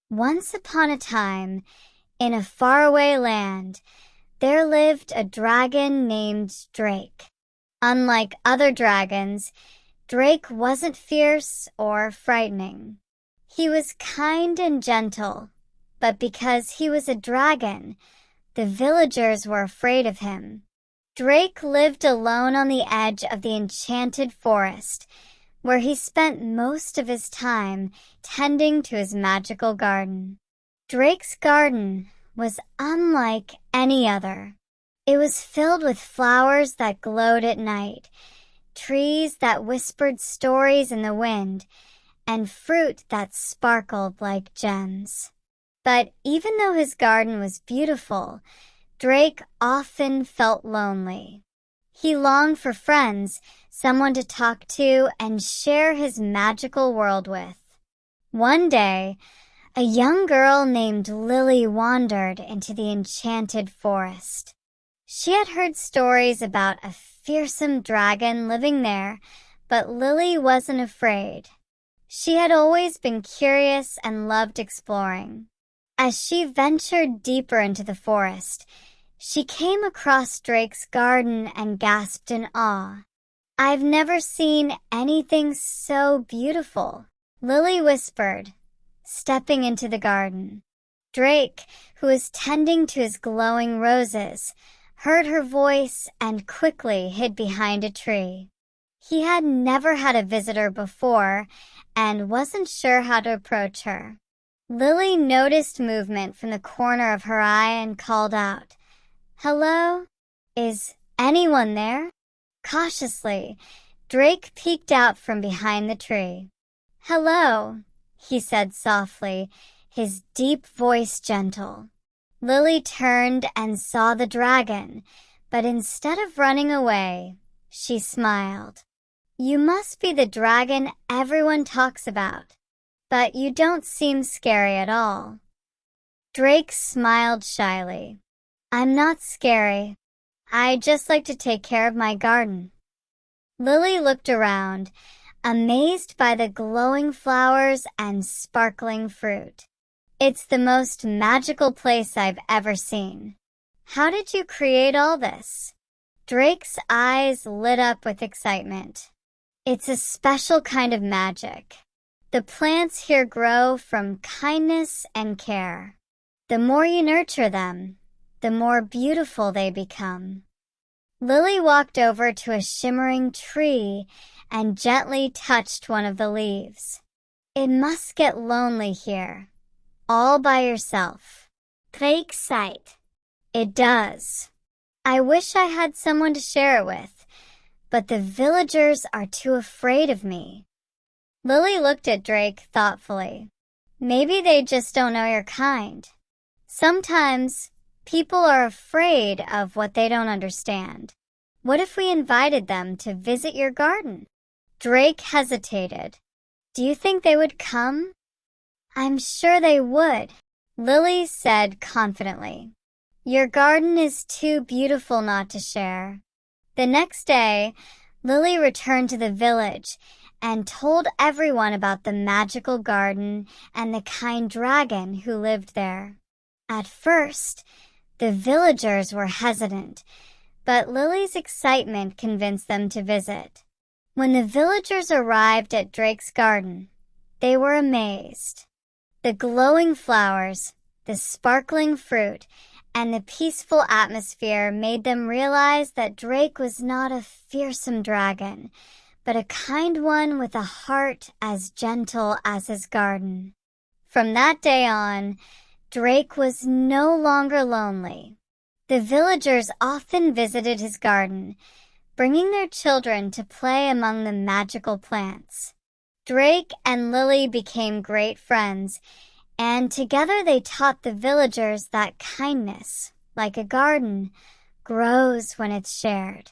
Once upon a time, in a faraway land, there lived a dragon named Drake. Unlike other dragons, Drake wasn't fierce or frightening. He was kind and gentle, but because he was a dragon, the villagers were afraid of him. Drake lived alone on the edge of the enchanted forest, where he spent most of his time tending to his magical garden. Drake's garden was unlike any other. It was filled with flowers that glowed at night, trees that whispered stories in the wind, and fruit that sparkled like gems. But even though his garden was beautiful, Drake often felt lonely. He longed for friends, someone to talk to and share his magical world with. One day, a young girl named Lily wandered into the enchanted forest. She had heard stories about a fearsome dragon living there, but Lily wasn't afraid. She had always been curious and loved exploring. As she ventured deeper into the forest, she came across Drake's garden and gasped in awe. "I've never seen anything so beautiful," Lily whispered, stepping into the garden. Drake, who was tending to his glowing roses, heard her voice and quickly hid behind a tree. He had never had a visitor before and wasn't sure how to approach her. Lily noticed movement from the corner of her eye and called out, "Hello? Is anyone there?" Cautiously, Drake peeked out from behind the tree. "Hello," he said softly, his deep voice gentle. Lily turned and saw the dragon, but instead of running away, she smiled. "You must be the dragon everyone talks about, but you don't seem scary at all." Drake smiled shyly. "I'm not scary. I just like to take care of my garden." Lily looked around, amazed by the glowing flowers and sparkling fruit. "It's the most magical place I've ever seen. How did you create all this?" Drake's eyes lit up with excitement. "It's a special kind of magic. The plants here grow from kindness and care. The more you nurture them, the more beautiful they become." Lily walked over to a shimmering tree and gently touched one of the leaves. "It must get lonely here, all by yourself." Drake sighed. "It does. I wish I had someone to share it with, but the villagers are too afraid of me." Lily looked at Drake thoughtfully. "Maybe they just don't know your kind. Sometimes people are afraid of what they don't understand. What if we invited them to visit your garden?" Drake hesitated. "Do you think they would come?" "I'm sure they would," Lily said confidently. "Your garden is too beautiful not to share." The next day, Lily returned to the village and told everyone about the magical garden and the kind dragon who lived there. At first, the villagers were hesitant, but Lily's excitement convinced them to visit. When the villagers arrived at Drake's garden, they were amazed. The glowing flowers, the sparkling fruit, and the peaceful atmosphere made them realize that Drake was not a fearsome dragon, but a kind one with a heart as gentle as his garden. From that day on, Drake was no longer lonely. The villagers often visited his garden, bringing their children to play among the magical plants. Drake and Lily became great friends, and together they taught the villagers that kindness, like a garden, grows when it's shared.